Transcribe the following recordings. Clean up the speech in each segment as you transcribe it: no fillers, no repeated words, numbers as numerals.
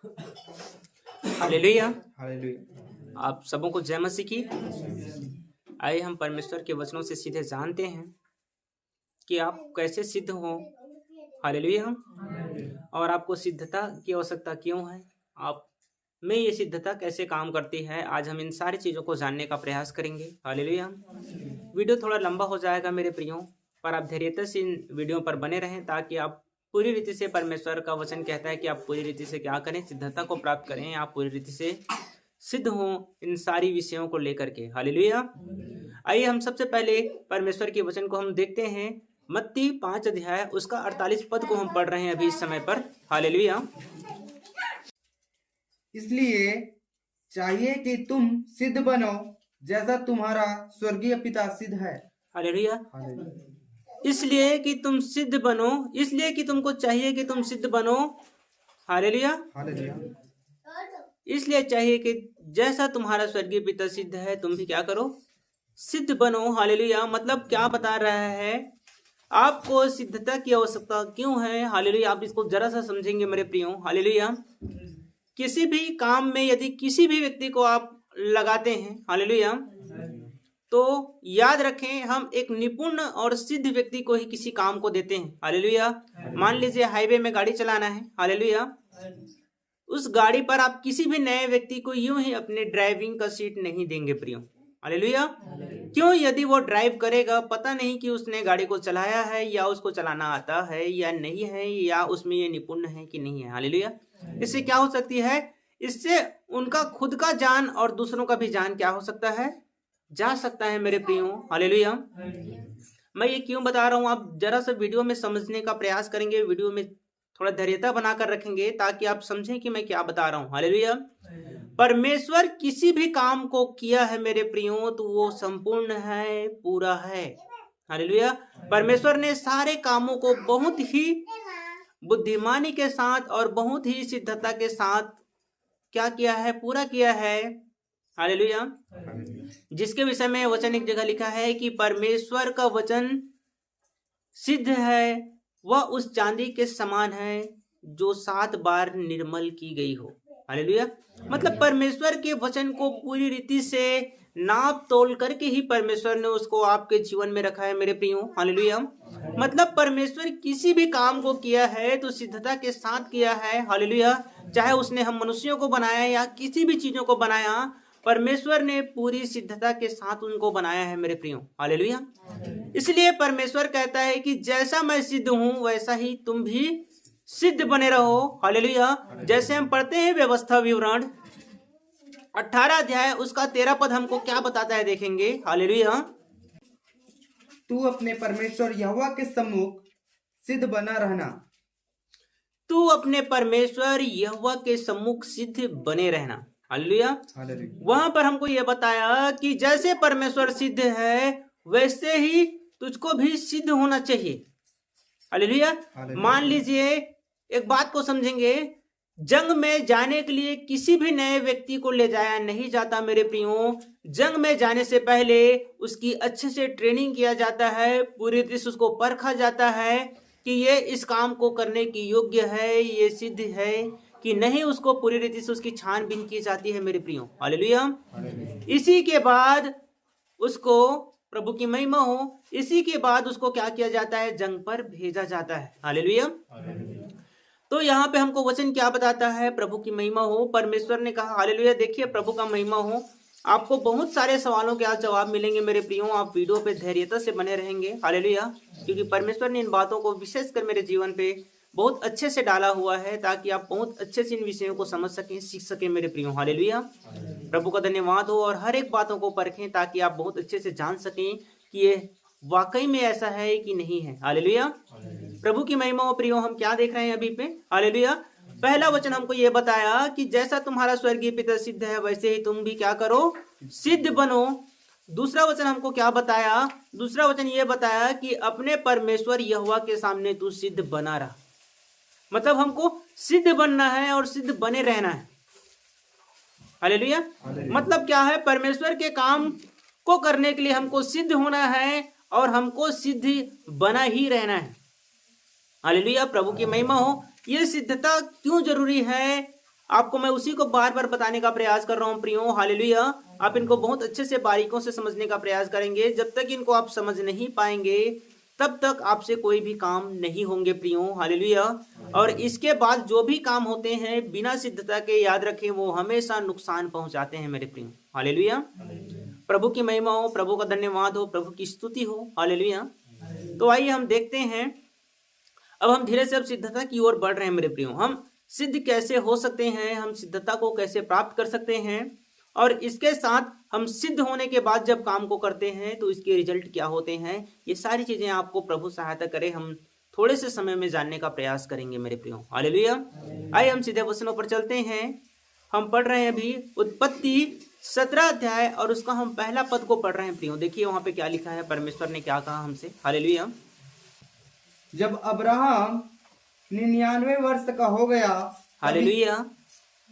Hallelujah. Hallelujah. आप सबों को जय मसीह की। आइए हम परमेश्वर के वचनों से सीधे जानते हैं कि आप कैसे सिद्ध हो। हालेलुया। और आपको सिद्धता की आवश्यकता क्यों है, आप में ये सिद्धता कैसे काम करती है, आज हम इन सारी चीज़ों को जानने का प्रयास करेंगे। हालेलुया। वीडियो थोड़ा लंबा हो जाएगा मेरे प्रियो, पर आप धैर्यता से इन वीडियो पर बने रहें ताकि आप पूरी रीति से, परमेश्वर का वचन कहता है कि आप पूरी रीति से क्या करें, सिद्धता को प्राप्त करें, आप पूरी रीति से सिद्ध हों इन सारी विषयों को लेकर के। हालेलुया। आइए हम सबसे पहले परमेश्वर के वचन को हम देखते हैं। मत्ती 5 अध्याय उसका 48 पद को हम पढ़ रहे हैं अभी इस समय पर। हालेलुया। इसलिए चाहिए कि तुम सिद्ध बनो जैसा तुम्हारा स्वर्गीय पिता सिद्ध है। हालेलुया। हालेलुया। इसलिए कि तुम सिद्ध बनो, इसलिए कि तुमको चाहिए कि तुम सिद्ध बनो। हालेलुया। हालेलुया। इसलिए चाहिए कि जैसा तुम्हारा स्वर्गीय पिता सिद्ध है, तुम भी क्या करो, सिद्ध बनो। हालेलुया। मतलब क्या बता रहा है, आपको सिद्धता की आवश्यकता क्यों है। हालेलुया। आप इसको जरा सा समझेंगे मेरे प्रियो। हालेलुया। किसी भी काम में यदि किसी भी व्यक्ति को आप लगाते हैं, हालेलुया, तो याद रखें हम एक निपुण और सिद्ध व्यक्ति को ही किसी काम को देते हैं। हालेलुया। मान लीजिए हाईवे में गाड़ी चलाना है। हालेलुया। उस गाड़ी पर आप किसी भी नए व्यक्ति को यूं ही अपने ड्राइविंग का सीट नहीं देंगे प्रियो। हालेलुया। क्यों? यदि वो ड्राइव करेगा, पता नहीं कि उसने गाड़ी को चलाया है या उसको चलाना आता है या नहीं है, या उसमें ये निपुण है कि नहीं है। हालेलुया। इससे क्या हो सकती है, इससे उनका खुद का जान और दूसरों का भी जान क्या हो सकता है, जा सकता है मेरे प्रियो। हालेलुया। मैं ये क्यों बता रहा हूं, आप जरा सा वीडियो में समझने का प्रयास करेंगे, वीडियो में थोड़ा धैर्यता बनाकर रखेंगे ताकि आप समझें कि मैं क्या बता रहा हूं। हालेलुया। परमेश्वर किसी भी काम को किया है मेरे प्रियो तो वो संपूर्ण है, पूरा है। हालेलुया। परमेश्वर ने सारे कामों को बहुत ही बुद्धिमानी के साथ और बहुत ही सिद्धता के साथ क्या किया है, पूरा किया है। हालेलुया। जिसके विषय में वचन एक जगह लिखा है कि परमेश्वर का वचन सिद्ध है, वह उस चांदी के समान है जो 7 बार निर्मल की गई हो। हालेलुया। मतलब परमेश्वर के वचन को पूरी रीति से नाप तोल करके ही परमेश्वर ने उसको आपके जीवन में रखा है मेरे प्रियो। हालेलुया। मतलब परमेश्वर किसी भी काम को किया है तो सिद्धता के साथ किया है। हालेलुया। चाहे उसने हम मनुष्यों को बनाया या किसी भी चीजों को बनाया, परमेश्वर ने पूरी सिद्धता के साथ उनको बनाया है मेरे प्रियो। हालेलुया। इसलिए परमेश्वर कहता है कि जैसा मैं सिद्ध हूं वैसा ही तुम भी सिद्ध बने रहो। हालेलुया। जैसे हम पढ़ते हैं व्यवस्था विवरण 18 अध्याय उसका 13 पद हमको क्या बताता है, देखेंगे। हालेलुया। तू अपने परमेश्वर यहोवा के सम्मुख सिद्ध बना रहना। तू अपने परमेश्वर यहोवा के सम्मुख सिद्ध बने रहना। हालेलुया। वहां पर हमको यह बताया कि जैसे परमेश्वर सिद्ध है वैसे ही तुझको भी सिद्ध होना चाहिए। हालेलुया। मान लीजिए, एक बात को समझेंगे, जंग में जाने के लिए किसी भी नए व्यक्ति को ले जाया नहीं जाता मेरे प्रियो। जंग में जाने से पहले उसकी अच्छे से ट्रेनिंग किया जाता है, पूरी तरह से उसको परखा जाता है कि ये इस काम को करने की योग्य है, ये सिद्ध है कि नहीं, उसको पूरी रीति से उसकी छानबीन की जाती है मेरे प्रियो। हालेलुया। इसी के बाद उसको, प्रभु की महिमा हो, इसी के बाद उसको क्या किया जाता है, जंग पर भेजा जाता है। हालेलुया। तो यहाँ पे हमको वचन क्या बताता है, प्रभु की महिमा हो। परमेश्वर ने कहा, हालेलुया, देखिए प्रभु का महिमा हो, आपको बहुत सारे सवालों के आज जवाब मिलेंगे मेरे प्रियो। आप वीडियो पे धैर्यता से बने रहेंगे। हालेलुया। क्योंकि परमेश्वर ने इन बातों को विशेषकर मेरे जीवन पे बहुत अच्छे से डाला हुआ है ताकि आप बहुत अच्छे से इन विषयों को समझ सकें, सीख सकें मेरे प्रियो। हालेलुया। प्रभु का धन्यवाद हो। और हर एक बातों को परखें ताकि आप बहुत अच्छे से जान सकें कि ये वाकई में ऐसा है कि नहीं है। हालेलुया। प्रभु की महिमा हो प्रियो। हम क्या देख रहे हैं अभी पे, हालेलुया। पहला वचन हमको ये बताया कि जैसा तुम्हारा स्वर्गीय पिता सिद्ध है वैसे ही तुम भी क्या करो, सिद्ध बनो। दूसरा वचन हमको क्या बताया, दूसरा वचन ये बताया कि अपने परमेश्वर यहोवा के सामने तू सिद्ध बना रहा। मतलब हमको सिद्ध बनना है और सिद्ध बने रहना है। हालेलुया। मतलब क्या है, परमेश्वर के काम को करने के लिए हमको सिद्ध होना है और हमको सिद्ध बना ही रहना है। हालेलुया। प्रभु की महिमा हो। ये सिद्धता क्यों जरूरी है, आपको मैं उसी को बार बार बताने का प्रयास कर रहा हूं प्रियो, हालेलुया। आप इनको बहुत अच्छे से बारीकों से समझने का प्रयास करेंगे। जब तक इनको आप समझ नहीं पाएंगे तब तक आपसे कोई भी काम नहीं होंगे प्रियो, हालेलुया। और इसके बाद जो भी काम होते हैं बिना सिद्धता के, याद रखें, वो हमेशा नुकसान पहुंचाते हैं मेरे प्रियो, हालेलुया। प्रभु की महिमा हो, प्रभु का धन्यवाद हो, प्रभु की स्तुति हो, हालेलुया। तो आइए हम देखते हैं, अब हम धीरे से अब सिद्धता की ओर बढ़ रहे हैं मेरे प्रियो। हम सिद्ध कैसे हो सकते हैं, हम सिद्धता को कैसे प्राप्त कर सकते हैं, और इसके साथ हम सिद्ध होने के बाद जब काम को करते हैं तो इसके रिजल्ट क्या होते हैं, ये सारी चीजें आपको प्रभु सहायता करे हम थोड़े से समय में जानने का प्रयास करेंगे मेरे प्रियो, हालेलुया। आइए हम सीधे वचनों पर चलते हैं। हम पढ़ रहे हैं अभी उत्पत्ति 17 अध्याय और उसका हम पहला पद को पढ़ रहे हैं प्रियो। देखिए वहां पे क्या लिखा है, परमेश्वर ने क्या कहा हमसे, हालेलुया। जब अब्राहम 99 वर्ष का हो गया, हालेलुया।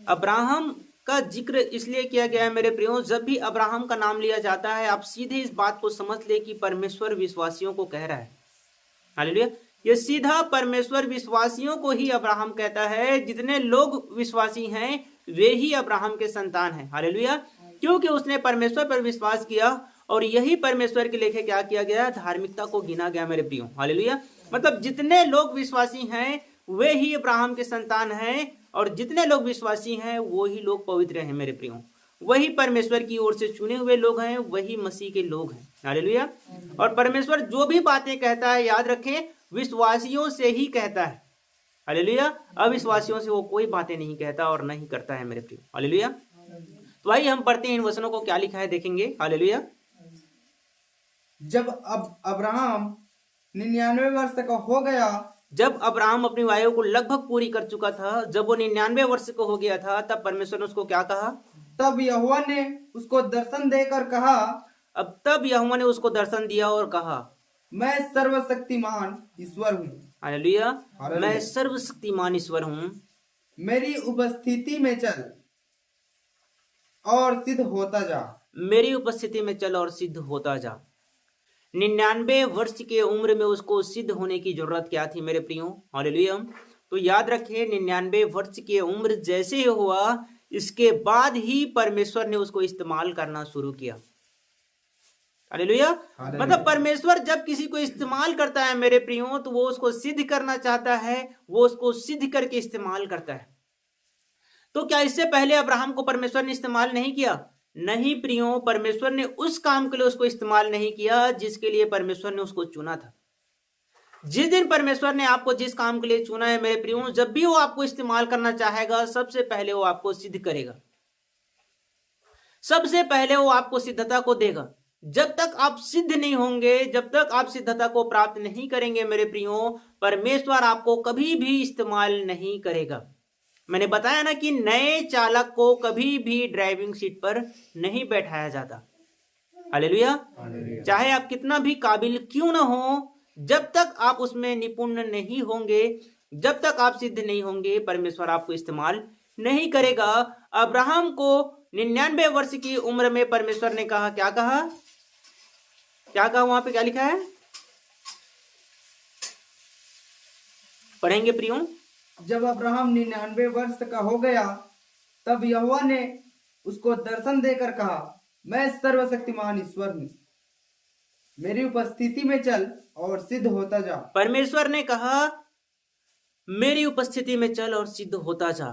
अब्राहम का जिक्र इसलिए किया गया है मेरे प्रियो, जब भी अब्राहम का नाम लिया जाता है आप सीधे इस बात को समझ ले कि परमेश्वर विश्वासियों को कह रहा है, हालेलुया। ये सीधा परमेश्वर विश्वासियों को ही अब्राहम कहता है। जितने लोग विश्वासी हैं वे ही अब्राहम के संतान हैं, हालेलुया, क्योंकि उसने परमेश्वर पर विश्वास किया और यही परमेश्वर के लेखे क्या किया गया, धार्मिकता को गिना गया मेरे प्रियो, हालेलुया। मतलब जितने लोग विश्वासी हैं वे ही अब्राहम के संतान हैं, और जितने लोग विश्वासी हैं वो ही लोग पवित्र हैं मेरे प्रियो, वही परमेश्वर की ओर से चुने हुए लोग हैं, वही मसीह के लोग हैं, हालेलुया। और परमेश्वर जो भी बातें कहता है याद रखें विश्वासियों से ही कहता है, हालेलुया। अविश्वासियों से वो कोई बातें नहीं कहता और नहीं करता है मेरे प्रियो, हालेलुया। तो आइए हम पढ़ते हैं इन वचनों को क्या लिखा है, देखेंगे, हालेलुया। जब अब्राहम 99 वर्ष का हो गया, जब अब्राहम अपनी आयु को लगभग पूरी कर चुका था, जब वो 99 वर्ष का हो गया था, तब परमेश्वर ने उसको क्या कहा, तब यहोवा ने उसको दर्शन देकर कहा, तब यहोवा ने उसको दर्शन दिया और कहा, मैं सर्वशक्तिमान ईश्वर हूँ, हालेलुया, मैं सर्वशक्तिमान ईश्वर हूँ, मेरी उपस्थिति में चल और सिद्ध होता जा, मेरी उपस्थिति में चल और सिद्ध होता जा। 99 वर्ष के उम्र में उसको सिद्ध होने की जरूरत क्या थी मेरे प्रियो, हालेलुया। तो याद रखें 99 वर्ष की उम्र जैसे ही हुआ इसके बाद ही परमेश्वर ने उसको इस्तेमाल करना शुरू किया, हालेलुया। मतलब परमेश्वर जब किसी को इस्तेमाल करता है मेरे प्रियो तो वो उसको सिद्ध करना चाहता है, वो उसको सिद्ध करके इस्तेमाल करता है। तो क्या इससे पहले अब्राहम को परमेश्वर ने इस्तेमाल नहीं किया? नहीं प्रियो, परमेश्वर ने उस काम के लिए उसको इस्तेमाल नहीं किया जिसके लिए परमेश्वर ने उसको चुना था। जिस दिन परमेश्वर ने आपको जिस काम के लिए चुना है मेरे प्रियो, जब भी वो आपको इस्तेमाल करना चाहेगा सबसे पहले वो आपको सिद्ध करेगा, सबसे पहले वो आपको सिद्धता को देगा। जब तक आप सिद्ध नहीं होंगे, जब तक आप सिद्धता को प्राप्त नहीं करेंगे मेरे प्रियो, परमेश्वर आपको कभी भी इस्तेमाल नहीं करेगा। मैंने बताया ना कि नए चालक को कभी भी ड्राइविंग सीट पर नहीं बैठाया जाता, हालेलुया। चाहे आप कितना भी काबिल क्यों ना हो, जब तक आप उसमें निपुण नहीं होंगे, जब तक आप सिद्ध नहीं होंगे, परमेश्वर आपको इस्तेमाल नहीं करेगा। अब्राहम को 99 वर्ष की उम्र में परमेश्वर ने कहा, क्या कहा, क्या कहा, वहां पे क्या लिखा है, पढ़ेंगे प्रियो। जब अब्राहम 99 वर्ष का हो गया, तब यहोवा ने उसको दर्शन देकर कहा, मैं सर्वशक्तिमान ईश्वर हूँ, मेरी उपस्थिति में चल और सिद्ध होता जा। परमेश्वर ने कहा मेरी उपस्थिति में चल और सिद्ध होता जा।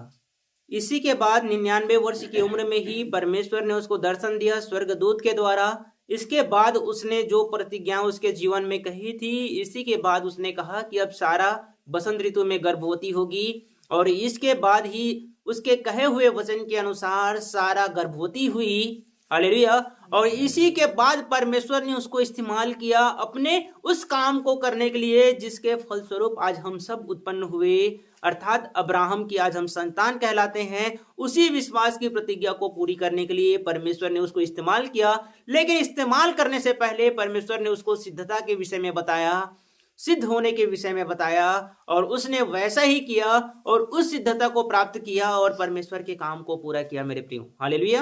इसी के बाद 99 वर्ष की उम्र में ही परमेश्वर ने उसको दर्शन दिया स्वर्गदूत के द्वारा। इसके बाद उसने जो प्रतिज्ञा उसके जीवन में कही थी, इसी के बाद उसने कहा कि अब सारा बसंत ऋतु में गर्भवती होगी, और इसके बाद ही उसके कहे हुए वचन के अनुसार सारा गर्भवती हुई, हालेलुया। और इसी के बाद परमेश्वर ने उसको इस्तेमाल किया अपने उस काम को करने के लिए जिसके फलस्वरूप आज हम सब उत्पन्न हुए, अर्थात अब्राहम की आज हम संतान कहलाते हैं। उसी विश्वास की प्रतिज्ञा को पूरी करने के लिए परमेश्वर ने उसको इस्तेमाल किया। लेकिन इस्तेमाल करने से पहले परमेश्वर ने उसको सिद्धता के विषय में बताया, सिद्ध होने के विषय में बताया, और उसने वैसा ही किया और उस सिद्धता को प्राप्त किया और परमेश्वर के काम को पूरा किया मेरे प्रियो, हालेलुया।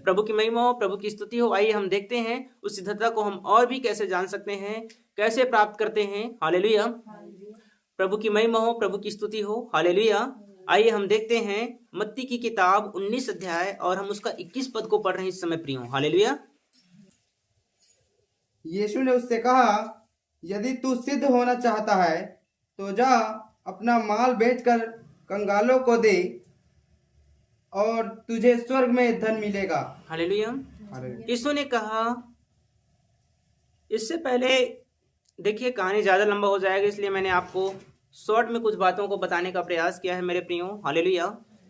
प्रभु की महिमा हो, प्रभु की स्तुति हो। आइए हम देखते हैं उस सिद्धता को हम और भी कैसे जान सकते हैं, कैसे प्राप्त करते हैं, हालेलुया। प्रभु की महिमा हो, प्रभु की स्तुति हो, हालेलुया। आइए हम देखते हैं मत्ती की किताब 19 अध्याय और हम उसका 21 पद को पढ़ रहे हैं इस समय प्रियो। हालेलुया। यीशु ने उससे कहा, यदि तू सिद्ध होना चाहता है तो जा, अपना माल बेचकर कंगालों को दे और तुझे स्वर्ग में धन मिलेगा। हालेलुया। हालेलुया। यीशु ने कहा, इससे पहले देखिए कहानी ज्यादा लंबा हो जाएगा, इसलिए मैंने आपको शॉर्ट में कुछ बातों को बताने का प्रयास किया है मेरे प्रियो। हालेलुया।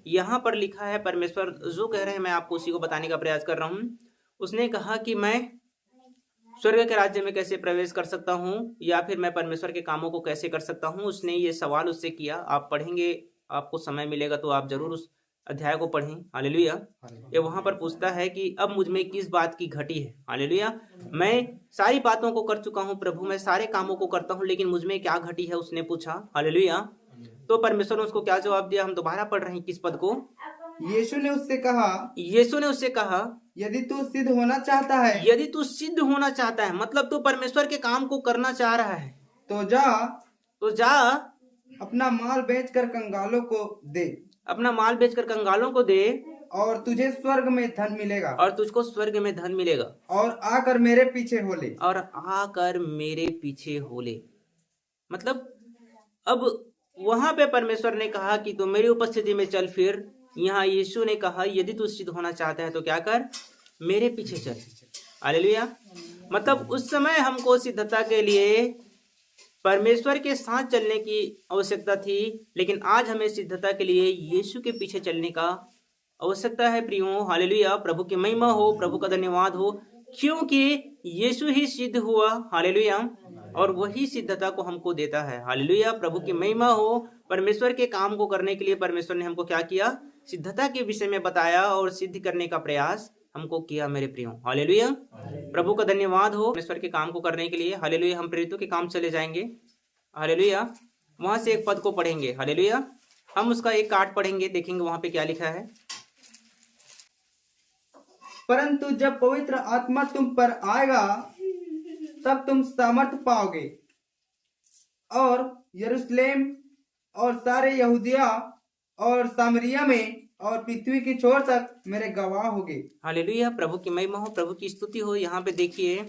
यहाँ पर लिखा है, परमेश्वर जो कह रहे हैं मैं आपको उसी को बताने का प्रयास कर रहा हूँ। उसने कहा कि मैं स्वर्ग के राज्य में कैसे प्रवेश कर सकता हूँ या फिर मैं परमेश्वर के कामों को कैसे कर सकता हूँ। उसने ये सवाल उससे किया। आप पढ़ेंगे, आपको समय मिलेगा तो आप जरूर उस अध्याय को पढ़ें। हालेलुया। ये वहां पर पूछता है कि अब मुझ में किस बात की घटी है। हालेलुया। मैं सारी बातों को कर चुका हूँ प्रभु, मैं सारे कामों को करता हूँ, लेकिन मुझ में क्या घटी है, उसने पूछा। हालेलुया। तो परमेश्वर ने उसको क्या जवाब दिया, हम दोबारा पढ़ रहे हैं किस पद को। यीशु ने उससे कहा, यदि तू सिद्ध होना चाहता है, यदि तू सिद्ध होना चाहता है, मतलब तू परमेश्वर के काम को करना चाह रहा है, तो जा अपना माल बेचकर कंगालों को दे, अपना माल बेचकर कंगालों को दे और तुझे स्वर्ग में धन मिलेगा, और तुझको स्वर्ग में धन मिलेगा, और आकर मेरे पीछे हो ले। और आकर मेरे पीछे हो ले। मतलब अब वहां पे परमेश्वर ने कहा कि तू मेरी उपस्थिति में चल फिर। यहाँ यीशु ने कहा यदि तू सिद्ध होना चाहता है तो क्या कर, मेरे पीछे चल। हालेलुया। मतलब उस समय हमको सिद्धता के लिए परमेश्वर के साथ चलने की आवश्यकता थी, लेकिन आज हमें सिद्धता के लिए यीशु के पीछे चलने का आवश्यकता है प्रियो। हालेलुया। प्रभु की महिमा हो, प्रभु का धन्यवाद हो, क्योंकि यीशु ही सिद्ध हुआ। हालेलुया। और वही सिद्धता को हमको देता है। हालेलुया। प्रभु की महिमा हो। परमेश्वर के काम को करने के लिए परमेश्वर ने हमको क्या किया, सिद्धता के विषय में बताया और सिद्ध करने का प्रयास हमको किया मेरे प्रियो। हालेलुया। प्रभु का धन्यवाद हो परमेश्वर के काम को करने के लिए। हालेलुया। हम प्रेरितों के काम चले जाएंगे। हालेलुया। वहां से एक पद को पढ़ेंगे। हालेलुया। हम उसका एक काट पढ़ेंगे, देखेंगे वहां पे क्या लिखा है। परंतु जब पवित्र आत्मा तुम पर आएगा तब तुम सामर्थ पाओगे, और यरूशलेम और सारे यहूदिया और सामरिया में और पृथ्वी की छोर तक मेरे गवाह होगे। हालेलुया। प्रभु की महिमा हो, प्रभु की स्तुति हो। यहाँ पे देखिए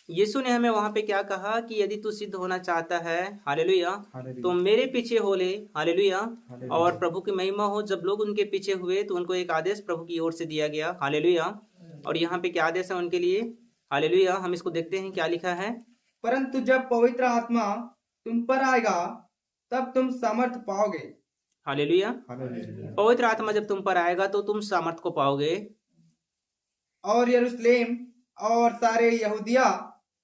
यीशु ने हमें वहां पे क्या कहा कि यदि तू सिद्ध होना चाहता है, हालेलुया, तो मेरे पीछे हो ले। हालेलुया। और प्रभु की महिमा हो, जब लोग उनके पीछे हुए तो उनको एक आदेश प्रभु की ओर से दिया गया। हालेलुया। और यहाँ पे क्या आदेश है उनके लिए। हालेलुया। हम इसको देखते हैं क्या लिखा है। परंतु जब पवित्र आत्मा तुम पर आएगा तब तुम सामर्थ पाओगे। हालेलुया। पवित्र आत्मा जब तुम पर आएगा तो तुम सामर्थ को पाओगे, और यरूशलेम और सारे यहूदिया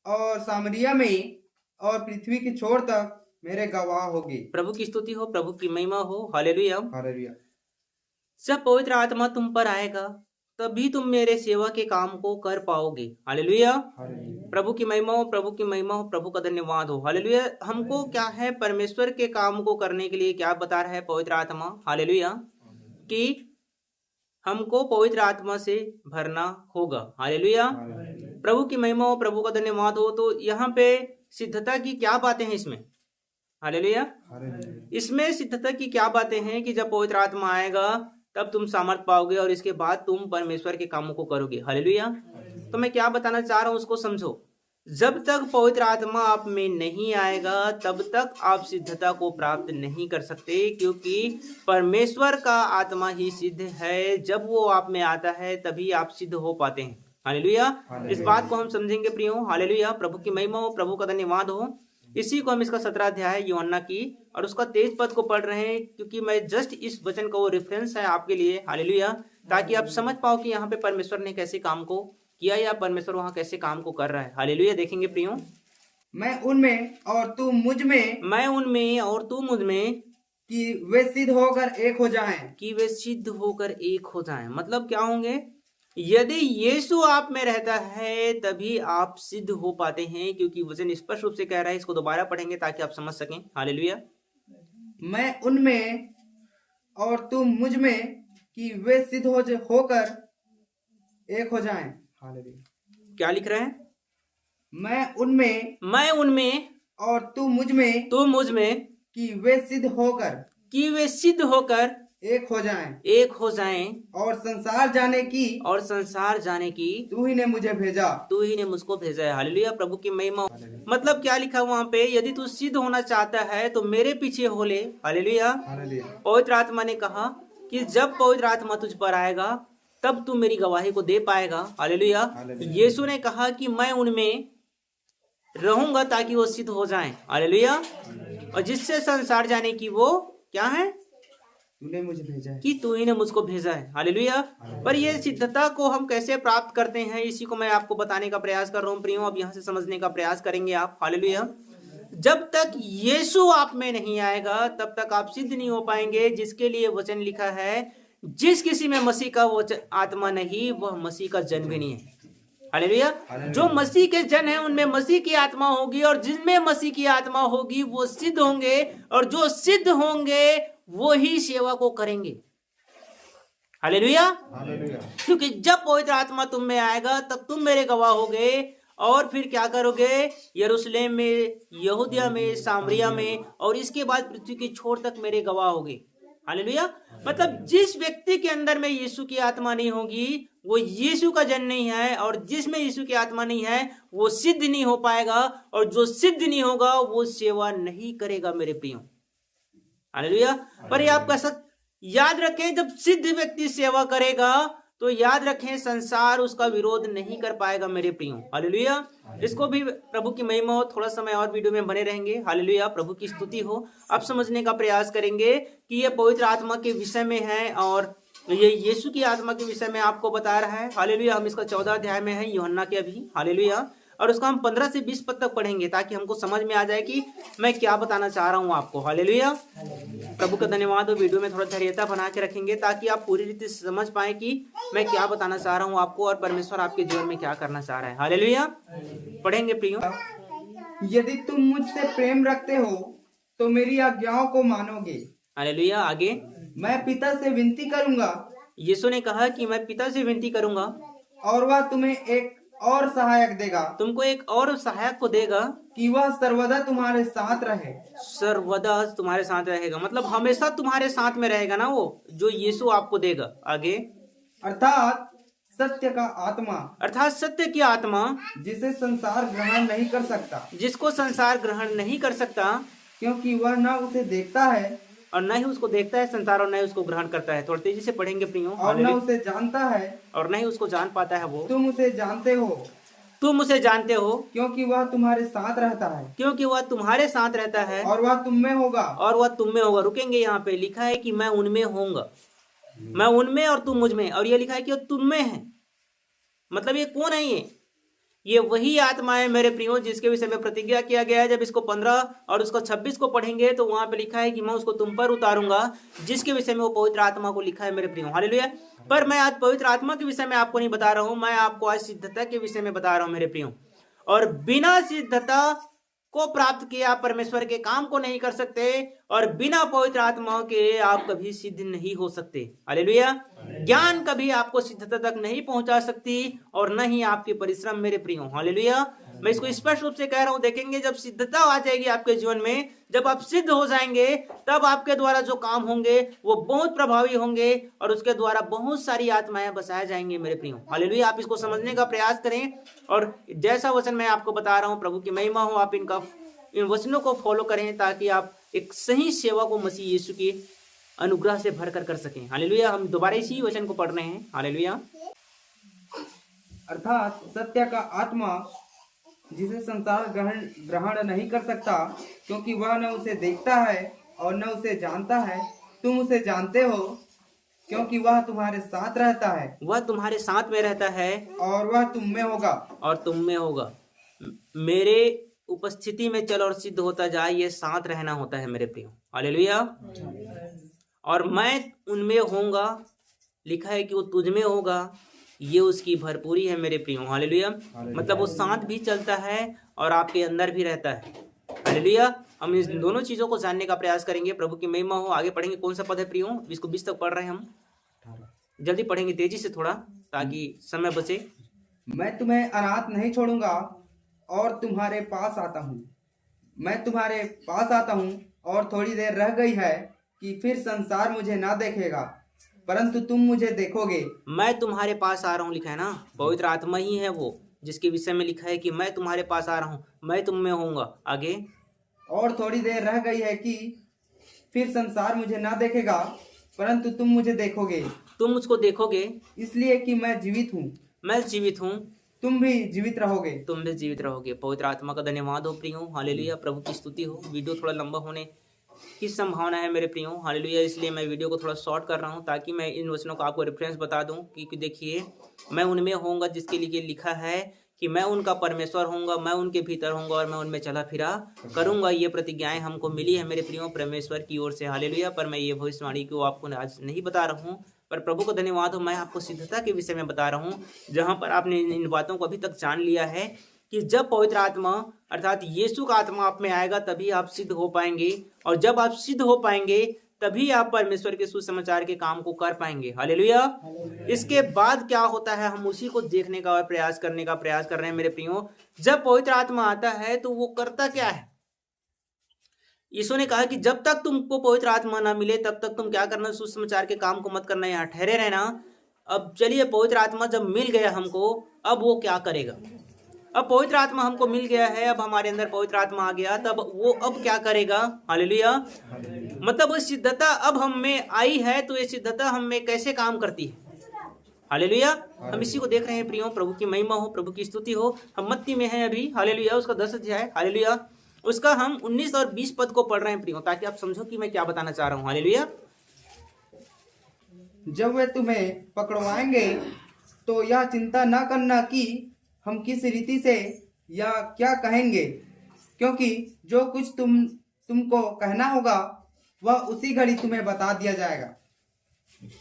और सामरिया में और पृथ्वी की छोर तक मेरे गवाह होगे। प्रभु की स्तुति हो, प्रभु की महिमा हो। हालेलुया। हालेलुया। जब पवित्र आत्मा तुम पर आएगा तभी तुम मेरे सेवा के काम को कर पाओगे। हालेलुया। प्रभु की महिमा हो, प्रभु की महिमा हो, प्रभु का धन्यवाद हो। हालेलुया। हमको क्या है, परमेश्वर के काम को करने के लिए क्या बता रहा है पवित्र आत्मा। हालेलुया। कि हमको पवित्र आत्मा से भरना होगा। हालेलुया। प्रभु की महिमा हो, प्रभु का धन्यवाद हो। तो यहाँ पे सिद्धता की क्या बातें हैं इसमें। हालेलुया। इसमें सिद्धता की क्या बातें हैं कि जब पवित्र आत्मा आएगा तब तुम सामर्थ पाओगे और इसके बाद तुम परमेश्वर के कामों को करोगे। हालेलुया। तो मैं क्या बताना चाह रहा हूं उसको समझो। जब तक पवित्र आत्मा आप में नहीं आएगा तब तक आप सिद्धता को प्राप्त नहीं कर सकते, क्योंकि परमेश्वर का आत्मा ही सिद्ध है। जब वो आप में आता है तभी आप सिद्ध हो पाते हैं। हालेलुया। इस बात को हम समझेंगे प्रियो। हालेलुया। प्रभु की महिमा हो, प्रभु का धन्यवाद हो। इसी को हम इसका 17 अध्याय यूहन्ना की और उसका 23 पद को पढ़ रहे हैं, क्योंकि मैं जस्ट इस वचन का वो रेफरेंस है आपके लिए। हालेलुया। ताकि आप समझ पाओ कि यहाँ पे परमेश्वर ने कैसे काम को किया या परमेश्वर वहां कैसे काम को कर रहा है। हालेलुया। देखेंगे प्रियो। मैं उनमें और तू मुझ में, मैं उनमें और तू मुझ में, कि वे सिद्ध होकर एक हो जाएं। कि वे सिद्ध होकर एक हो जाएं। मतलब क्या होंगे, यदि यीशु आप में रहता है तभी आप सिद्ध हो पाते हैं, क्योंकि वचन स्पष्ट रूप से कह रहा है। इसको दोबारा पढ़ेंगे ताकि आप समझ सकें। हालेलुया। मैं उनमें और तू मुझ में, कि वे सिद्ध होकर एक हो जाएं। हालेलुया। क्या लिख रहे हैं। मैं उनमें और तू मुझ में, तू मुझ में, कि वे सिद्ध होकर, कि वे सिद्ध होकर एक हो जाएं एक हो जाएं और संसार जाने की और संसार जाने की तू ही ने मुझे भेजा। तू ही ने मुझको भेजा है। हालेलुया, प्रभु की महिमा। मतलब क्या लिखा वहां पे, यदि तू सिद्ध होना चाहता है तो मेरे पीछे हो ले। हालेलुया। हालेलुया। पवित्र आत्मा ने कहा कि जब पवित्र आत्मा तुझ पर आएगा तब तू मेरी गवाही को दे पाएगा। हालेलुया। हालेलुया। यीशु ने कहा कि मैं उनमें रहूंगा ताकि वो सिद्ध हो जाएं। हालेलुया। और जिससे संसार जाने की वो क्या है, तूने मुझे भेजा है। कि तू ही ने मुझको भेजा है। हालेलुया। पर ये सिद्धता को हम कैसे प्राप्त करते हैं, इसी को मैं आपको बताने का प्रयास कर रहा हूँ प्रियो। अब यहाँ से समझने का प्रयास करेंगे आप। हालेलुया। जब तक यीशु आप में नहीं आएगा तब तक आप सिद्ध नहीं हो पाएंगे। जिसके लिए वचन लिखा है, जिस किसी में मसीह का आत्मा नहीं वह मसीह का जन भी नहीं है। हालेलुया। जो मसीह के जन है उनमें मसीह की आत्मा होगी, और जिनमें मसीह की आत्मा होगी वो सिद्ध होंगे, और जो सिद्ध होंगे वो ही सेवा को करेंगे। हालेलुया। क्योंकि जब पवित्र आत्मा तुम में आएगा तब तुम मेरे गवाह होगे। और फिर क्या करोगे, यरूशलेम में, यहूदिया में, सामरिया में, और इसके बाद पृथ्वी के छोर तक मेरे गवाह होगे। हालेलुया। मतलब जिस व्यक्ति के अंदर में यीशु की आत्मा नहीं होगी वो यीशु का जन नहीं है, और जिसमें यीशु की आत्मा नहीं है वो सिद्ध नहीं हो पाएगा, और जो सिद्ध नहीं होगा वो सेवा नहीं करेगा मेरे प्रियो। हालेलुया। पर ये आप कैसा याद रखें, जब सिद्ध व्यक्ति सेवा करेगा तो याद रखें संसार उसका विरोध नहीं कर पाएगा मेरे प्रियो। हालेलुया। इसको भी प्रभु की महिमा हो, थोड़ा समय और वीडियो में बने रहेंगे। हालेलुया, प्रभु की स्तुति हो। अब समझने का प्रयास करेंगे कि ये पवित्र आत्मा के विषय में है, और ये यीशु की आत्मा के विषय में आपको बता रहा है। हालेलुया। हम इसका 14 अध्याय में है, यूहन्ना के अभी। हालेलुया। और उसका हम 15 से 20 पद तक पढ़ेंगे ताकि हमको समझ में आ जाए कि मैं क्या बताना चाह रहा हूं आपको। हालेलुया। प्रभु का धन्यवाद हो। वीडियो में थोड़ा धैर्यता बना के रखेंगे ताकि आप पूरी रीति से समझ पाए कि मैं क्या बताना चाह रहा हूं आपको, और परमेश्वर आपके जीवन में क्या करना चाह रहा है। हालेलुया। पढ़ेंगे प्रियो। यदि तुम मुझसे प्रेम रखते हो तो मेरी आज्ञाओं को मानोगे। हालेलुया। आगे, मैं पिता से विनती करूंगा, यीशु ने कहा कि मैं पिता से विनती करूंगा और वह तुम्हें एक और सहायक देगा, तुमको एक और सहायक को देगा, कि वह सर्वदा तुम्हारे साथ रहे। सर्वदा तुम्हारे साथ रहेगा, मतलब हमेशा तुम्हारे साथ में रहेगा ना वो, जो यीशु आपको देगा। आगे, अर्थात सत्य का आत्मा, अर्थात सत्य की आत्मा, जिसे संसार ग्रहण नहीं कर सकता, जिसको संसार ग्रहण नहीं कर सकता, क्योंकि वह न उसे देखता है और न ही उसको देखता है संसार, और न ही उसको ग्रहण करता है। थोड़ी तेजी से पढ़ेंगे प्रियो। और न उसे जानता है, और न ही उसको जान पाता है वो। तुम उसे जानते हो, तुम उसे जानते हो, क्योंकि वह तुम्हारे साथ रहता है, क्योंकि वह तुम्हारे साथ रहता है, और वह तुम में होगा, और वह तुम में होगा। रुकेंगे, यहाँ पे लिखा है कि मैं उनमें होऊंगा, मैं उनमें और तुम मुझ में, और ये लिखा है कि वो तुम में है। मतलब ये कौन है? ये वही आत्मा है मेरे प्रियो, जिसके विषय में प्रतिज्ञा किया गया है। जब इसको 15 और उसको 26 को पढ़ेंगे तो वहां पे लिखा है कि मैं उसको तुम पर उतारूंगा, जिसके विषय में वो पवित्र आत्मा को लिखा है मेरे प्रियो। हालेलुया। पर मैं आज पवित्र आत्मा के विषय में आपको नहीं बता रहा हूं, मैं आपको आज सिद्धता के विषय में बता रहा हूं मेरे प्रियो। और बिना सिद्धता को प्राप्त किए आप परमेश्वर के काम को नहीं कर सकते, और बिना पवित्र आत्मा के आप कभी सिद्ध नहीं हो सकते। हालेलुया। ज्ञान कभी आपको सिद्धता तक नहीं पहुंचा सकती, और न ही आपके परिश्रम मेरे प्रियो। हालेलुया। मैं इसको स्पष्ट रूप से कह रहा हूं। देखेंगे जब सिद्धता आ जाएगी आपके जीवन में, जब आप सिद्ध हो जाएंगे, तब आपके द्वारा जो काम होंगे वो बहुत प्रभावी होंगे, और उसके द्वारा बहुत सारी आत्माएं बसाए जाएंगे मेरे प्रियो। हालेलुया। आप इसको समझने का प्रयास करें, और जैसा वचन मैं आपको बता रहा हूं, प्रभु की महिमा हो, आप इन वचनों को फॉलो करें ताकि आप एक सही सेवा को मसीह यीशु की अनुग्रह से भरकर कर सकें। हालेलुया। हम दोबारा इसी वचन को पढ़ रहे हैं। हालेलुया। अर्थात सत्य का आत्मा, जिसे संसार ग्रहण नहीं कर सकता, क्योंकि वह न उसे देखता है और न उसे जानता है। तुम उसे जानते हो, क्योंकि वह तुम्हारे साथ रहता है, वह तुम्हारे साथ में रहता है, और वह तुम में होगा, और तुम में होगा। मेरे उपस्थिति में चल और सिद्ध होता जाए, ये साथ रहना होता है मेरे प्रियो। हालेलुया। और मैं उनमें होऊंगा, लिखा है कि वो तुझ में होगा, ये उसकी भरपूरी है मेरे प्रियो। हालेलुया। मतलब वो साथ भी चलता है और आपके अंदर भी रहता है। हालेलुया। हम इस दोनों चीजों को जानने का प्रयास करेंगे। प्रभु की महिमा हो। आगे पढ़ेंगे। कौन सा पद है प्रियो? 20 को 20 तक पढ़ रहे हैं हम, जल्दी पढ़ेंगे तेजी से थोड़ा ताकि समय बचे। मैं तुम्हें अनाथ नहीं छोड़ूंगा और तुम्हारे पास आता हूँ। मैं तुम्हारे पास आता हूँ, और थोड़ी देर रह गई है कि फिर संसार मुझे ना देखेगा, परंतु तुम मुझे देखोगे। मैं तुम्हारे पास आ रहा हूँ लिखा है ना, पवित्र आत्मा ही है वो जिसके विषय में लिखा है कि मैं तुम्हारे पास आ रहा हूँ, मैं तुम में होऊंगा। आगे और थोड़ी देर रह गई है कि फिर संसार मुझे ना देखेगा, परंतु तुम मुझे देखोगे, तुम मुझको देखोगे, इसलिए कि मैं जीवित हूँ, मैं जीवित हूँ, तुम भी जीवित रहोगे। तुम भी जीवित रहोगे। पवित्र आत्मा का धन्यवाद हो प्रियो, हालेलुया। प्रभु की स्तुति हो। वीडियो थोड़ा लंबा होने की संभावना है मेरे प्रियो, हालेलुया, इसलिए मैं वीडियो को थोड़ा शॉर्ट कर रहा हूँ ताकि मैं इन वचनों को आपको रेफरेंस बता दूं कि देखिए, मैं उनमें होऊंगा जिसके लिए लिखा है कि मैं उनका परमेश्वर होऊंगा, मैं उनके भीतर होऊंगा और मैं उनमें चला फिरा करूंगा। ये प्रतिज्ञाएं हमको मिली है मेरे प्रियो परमेश्वर की ओर से, हालेलुया। पर मैं ये भविष्यवाणी को आपको आज नहीं बता रहा हूँ, पर प्रभु को धन्यवाद हो, मैं आपको सिद्धता के विषय में बता रहा हूँ, जहां पर आपने इन बातों को अभी तक जान लिया है कि जब पवित्र आत्मा अर्थात यीशु का आत्मा आप में आएगा तभी आप सिद्ध हो पाएंगे, और जब आप सिद्ध हो पाएंगे तभी आप परमेश्वर के सुसमाचार के काम को कर पाएंगे, हालेलुया। इसके बाद क्या होता है, हम उसी को देखने का और प्रयास करने का प्रयास कर रहे हैं मेरे प्रियो। जब पवित्र आत्मा आता है तो वो करता क्या है? यीशु ने कहा कि जब तक तुमको पवित्र आत्मा ना मिले तब तक तुम क्या करना, सुसमाचार के काम को मत करना, यहाँ ठहरे रहना। अब चलिए, पवित्र आत्मा जब मिल गया हमको, अब वो क्या करेगा? अब पवित्र आत्मा हमको मिल गया है, अब हमारे अंदर पवित्र आत्मा आ गया, तब वो अब क्या करेगा? हालेलुया। मतलब वो सिद्धता अब हम में आई है, तो ये सिद्धता हम में कैसे काम करती है? हालेलुया। हम इसी को देख रहे हैं प्रियो, प्रभु की महिमा हो, प्रभु की स्तुति हो। हम मत्ती में हैं अभी, हालेलुया, उसका 10 अध्याय, हालेलुया, उसका हम 19 और 20 पद को पढ़ रहे हैं प्रियो, ताकि आप समझो कि मैं क्या बताना चाह रहा हूँ, हालेलुया। जब वे तुम्हें पकड़वाएंगे तो यह चिंता न करना कि हम किस रीति से या क्या कहेंगे, क्योंकि जो कुछ तुमको कहना होगा वह उसी घड़ी तुम्हें बता दिया जाएगा,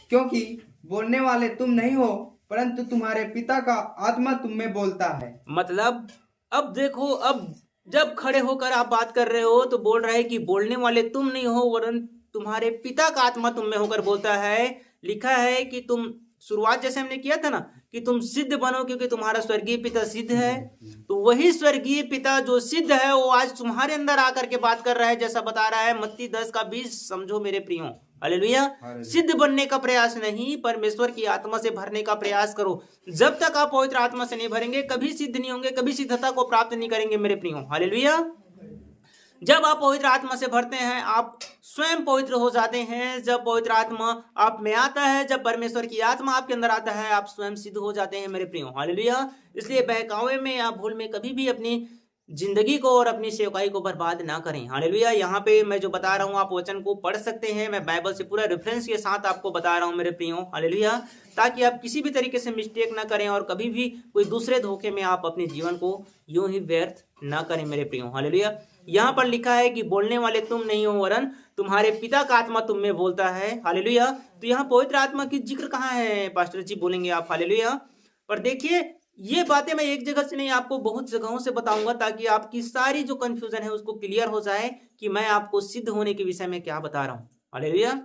क्योंकि बोलने वाले तुम नहीं हो, परंतु तुम्हारे पिता का आत्मा तुम में बोलता है। मतलब अब देखो, अब जब खड़े होकर आप बात कर रहे हो तो बोल रहा है कि बोलने वाले तुम नहीं हो, वरन तुम्हारे पिता का आत्मा तुम में होकर बोलता है। लिखा है कि तुम, शुरुआत जैसे हमने किया था ना, कि तुम सिद्ध बनो क्योंकि तुम्हारा स्वर्गीय पिता सिद्ध है। तो वही स्वर्गीय पिता जो सिद्ध है वो आज तुम्हारे अंदर आकर के बात कर रहा है, जैसा बता रहा है मत्ती 10 का 20। समझो मेरे प्रियो, हालेलुया। सिद्ध बनने का प्रयास नहीं, परमेश्वर की आत्मा से भरने का प्रयास करो। जब तक आप पवित्र आत्मा से नहीं भरेंगे कभी सिद्ध नहीं होंगे, कभी सिद्धता को प्राप्त नहीं करेंगे मेरे प्रियो, हालेलुया। जब आप पवित्र आत्मा से भरते हैं आप स्वयं पवित्र हो जाते हैं। जब पवित्र आत्मा आप में आता है, जब परमेश्वर की आत्मा आपके अंदर आता है, आप स्वयं सिद्ध हो जाते हैं मेरे प्रियो, हालेलुया। इसलिए बहकावे में या भूल में कभी भी अपनी जिंदगी को और अपनी सेवकाई को बर्बाद ना करें, हालेलुया। यहाँ पे मैं जो बता रहा हूँ आप वचन को पढ़ सकते हैं, मैं बाइबल से पूरा रेफरेंस के साथ आपको बता रहा हूँ मेरे प्रियो, हालेलुया, ताकि आप किसी भी तरीके से मिस्टेक ना करें और कभी भी कोई दूसरे धोखे में आप अपने जीवन को यूं ही व्यर्थ ना करें मेरे प्रियो, हालेलुया। यहाँ पर लिखा है कि बोलने वाले तुम नहीं हो, वरन तुम्हारे पिता का आत्मा तुम में बोलता है, हालेलुया। तो यहाँ पवित्र आत्मा की जिक्र कहाँ है पास्टर जी, बोलेंगे आप, हालेलुया। पर देखिए, ये बातें मैं एक जगह से नहीं आपको बहुत जगहों से बताऊंगा, ताकि आपकी सारी जो कंफ्यूजन है उसको क्लियर हो जाए कि मैं आपको सिद्ध होने के विषय में क्या बता रहा हूँ, हालेलुया।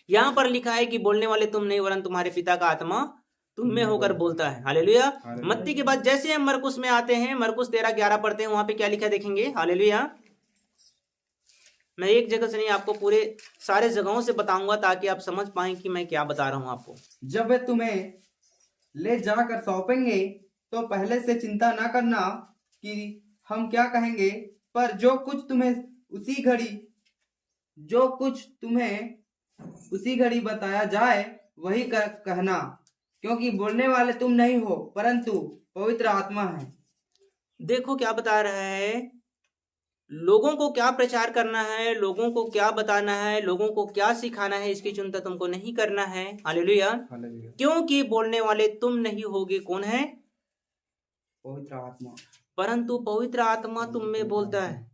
यहाँ पर लिखा है कि बोलने वाले तुम नहीं, वरन तुम्हारे पिता का आत्मा तुम में होकर बोलता है, हालेलुया। मत्ती के बाद जैसे हम मरकुस में आते हैं, मरकुस 13:11 पढ़ते हैं, वहां पे क्या लिखा देखेंगे, हालेलुया। मैं एक जगह से नहीं आपको पूरे सारे जगहों से बताऊंगा ताकि आप समझ पाएं कि मैं क्या बता रहा हूं आपको। जब वे तुम्हें ले जाकर सौंपेंगे तो पहले से चिंता ना करना कि हम क्या कहेंगे, पर जो कुछ तुम्हें उसी घड़ी बताया जाए वही कहना, क्योंकि बोलने वाले तुम नहीं हो, परंतु पवित्र आत्मा है। देखो क्या बता रहा है, लोगों को क्या प्रचार करना है, लोगों को क्या बताना है, लोगों को क्या सिखाना है, इसकी चिंता तुमको नहीं करना है, हालेलुया। क्योंकि बोलने वाले तुम नहीं होगे, कौन है? पवित्र आत्मा, परंतु पवित्र आत्मा तुम में बोलता है,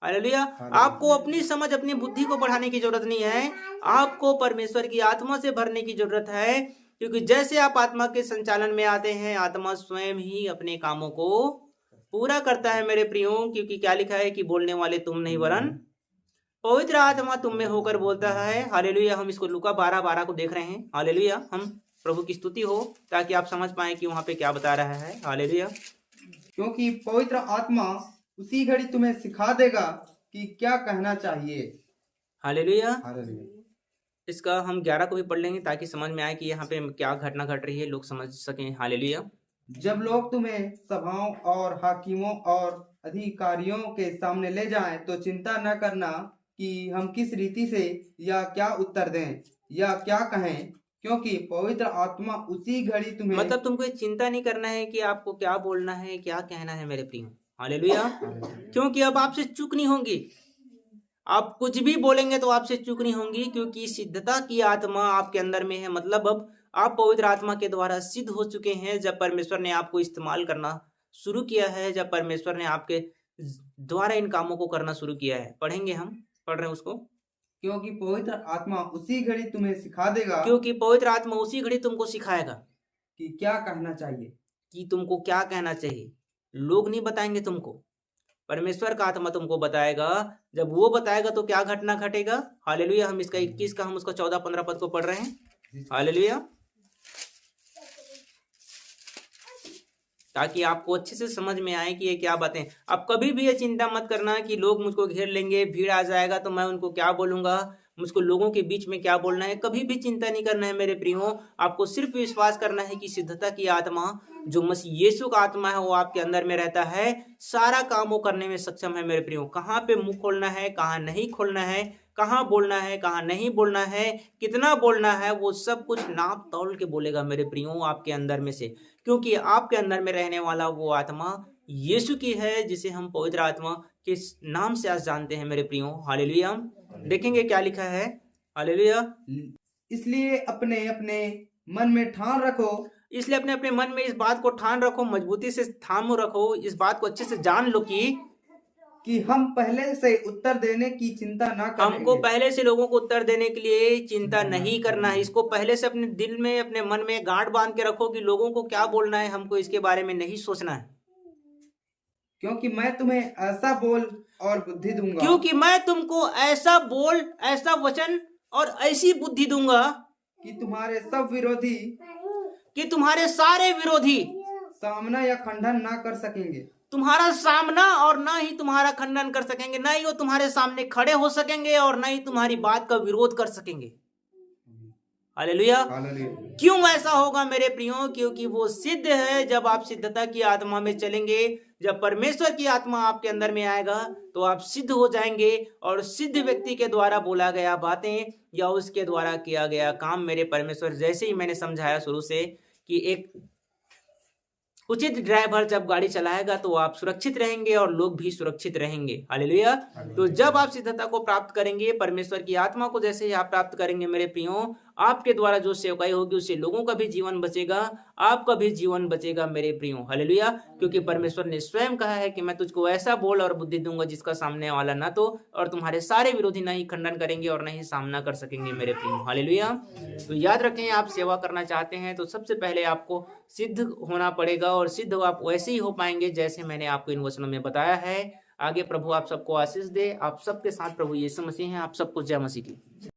हालेलुया। आपको अपनी समझ, अपनी बुद्धि को बढ़ाने की जरूरत नहीं है, आपको परमेश्वर की आत्मा से भरने की जरूरत है, क्योंकि जैसे आप आत्मा के संचालन में आते हैं, आत्मा स्वयं ही अपने कामों को पूरा करता है मेरे प्रियो। क्योंकि क्या लिखा है कि बोलने वाले तुम नहीं, वरन पवित्र आत्मा तुम में होकर बोलता है, हालेलुया। हम इसको लूका 12:12 को देख रहे हैं, हालेलुया। हम प्रभु की स्तुति हो, ताकि आप समझ पाए कि वहां पे क्या बता रहा है, हालेलुया। क्योंकि पवित्र आत्मा उसी घड़ी तुम्हें सिखा देगा कि क्या कहना चाहिए, हालेलुया। हालेलुया। इसका हम 11 को भी पढ़ लेंगे ताकि समझ में आए कि यहाँ पे क्या घटना घट रही है, लोग समझ सकें। हालेलुया। जब लोग तुम्हें सभाओं और हाकिमों और अधिकारियों के सामने ले जाएं, तो चिंता न करना कि हम किस रीति से या क्या उत्तर दें या क्या कहें, क्योंकि पवित्र आत्मा उसी घड़ी तुम्हें मतलब तुमको ये चिंता नहीं करना है कि आपको क्या बोलना है, क्या कहना है मेरे प्रियो। हालेलुया। क्योंकि अब आपसे चूक नहीं होंगी। आप कुछ भी बोलेंगे तो आपसे चूक नहीं होंगी, क्योंकि सिद्धता की आत्मा आपके अंदर में है। मतलब अब आप पवित्र आत्मा के द्वारा सिद्ध हो चुके हैं। जब परमेश्वर ने आपको इस्तेमाल करना शुरू किया है, जब परमेश्वर ने आपके द्वारा इन कामों को करना शुरू किया है। पढ़ेंगे, हम पढ़ रहे हैं उसको। क्योंकि पवित्र आत्मा उसी घड़ी तुम्हें सिखा देगा क्योंकि पवित्र आत्मा उसी घड़ी तुमको सिखाएगा कि क्या कहना चाहिए, कि तुमको क्या कहना चाहिए। लोग नहीं बताएंगे तुमको, परमेश्वर का आत्मा तुमको बताएगा। जब वो बताएगा तो क्या घटना घटेगा। हालेलुया। हम इसका 21 का हम उसका 14-15 पद को पढ़ रहे हैं। हालेलुया। ताकि आपको अच्छे से समझ में आए कि ये क्या बातें। अब कभी भी ये चिंता मत करना कि लोग मुझको घेर लेंगे, भीड़ आ जाएगा तो मैं उनको क्या बोलूंगा, मुझको लोगों के बीच में क्या बोलना है। कभी भी चिंता नहीं करना है मेरे प्रियो। आपको सिर्फ विश्वास करना है कि सिद्धता की आत्मा जो मसीह यीशु का आत्मा है वो आपके अंदर में रहता है, सारा काम वो करने में सक्षम है मेरे प्रियो। कहाँ पे मुंह खोलना है, कहाँ नहीं खोलना है, कहाँ बोलना है, कहाँ नहीं बोलना है, कितना बोलना है, वो सब कुछ नाप तौल के बोलेगा मेरे प्रियो आपके अंदर में से। क्योंकि आपके अंदर में रहने वाला वो आत्मा यीशु की है, जिसे हम पवित्र आत्मा के नाम से आज जानते हैं मेरे प्रियो। हालेलुया। देखेंगे क्या लिखा है। हालेलुया। इसलिए अपने अपने मन में ठान रखो, इसलिए अपने अपने मन में इस बात को ठान रखो, मजबूती से थाम रखो, इस बात को अच्छे से जान लो कि हम पहले से उत्तर देने की चिंता ना करेंगे। हमको पहले से लोगों को उत्तर देने के लिए चिंता नहीं करना है। इसको पहले से अपने दिल में, अपने मन में गांठ बांध के रखो कि लोगों को क्या बोलना है, हमको इसके बारे में नहीं सोचना है। क्योंकि मैं तुम्हें ऐसा बोल और बुद्धि दूंगा, क्योंकि मैं तुमको ऐसा बोल, ऐसा वचन और ऐसी बुद्धि दूंगा कि तुम्हारे सब विरोधी कि तुम्हारे सारे विरोधी सामना या खंडन ना कर सकेंगे। तुम्हारा सामना और ना ही तुम्हारा खंडन कर सकेंगे, ना ही वो तुम्हारे सामने खड़े हो सकेंगे और ना ही तुम्हारी बात का विरोध कर सकेंगे। हालेलुया। क्यों ऐसा होगा मेरे प्रियो? क्योंकि वो सिद्ध है। जब आप सिद्धता की आत्मा में चलेंगे, जब परमेश्वर की आत्मा आपके अंदर में आएगा तो आप सिद्ध हो जाएंगे। और सिद्ध व्यक्ति के द्वारा बोला गया बातें या उसके द्वारा किया गया काम मेरे परमेश्वर, जैसे ही मैंने समझाया शुरू से कि एक उचित ड्राइवर जब गाड़ी चलाएगा तो आप सुरक्षित रहेंगे और लोग भी सुरक्षित रहेंगे। हालेलुया। तो जब आप सिद्धता को प्राप्त करेंगे, परमेश्वर की आत्मा को जैसे ही आप प्राप्त करेंगे मेरे प्रियो, आपके द्वारा जो सेवकाई होगी उससे लोगों का भी जीवन बचेगा, आपका भी जीवन बचेगा मेरे प्रियो। हालेलुया। क्योंकि परमेश्वर ने स्वयं कहा है कि मैं तुझको ऐसा बोल और बुद्धि दूंगा जिसका सामने वाला ना तो और तुम्हारे सारे विरोधी ना ही खंडन करेंगे और ना ही सामना कर सकेंगे मेरे प्रियो। हालेलुया। तो याद रखें, आप सेवा करना चाहते हैं तो सबसे पहले आपको सिद्ध होना पड़ेगा, और सिद्ध आप वैसे ही हो पाएंगे जैसे मैंने आपको इन वचनों में बताया है। आगे प्रभु आप सबको आशीष दे। आप सबके साथ प्रभु यीशु मसीह हैं। आप सबको जय मसीह की।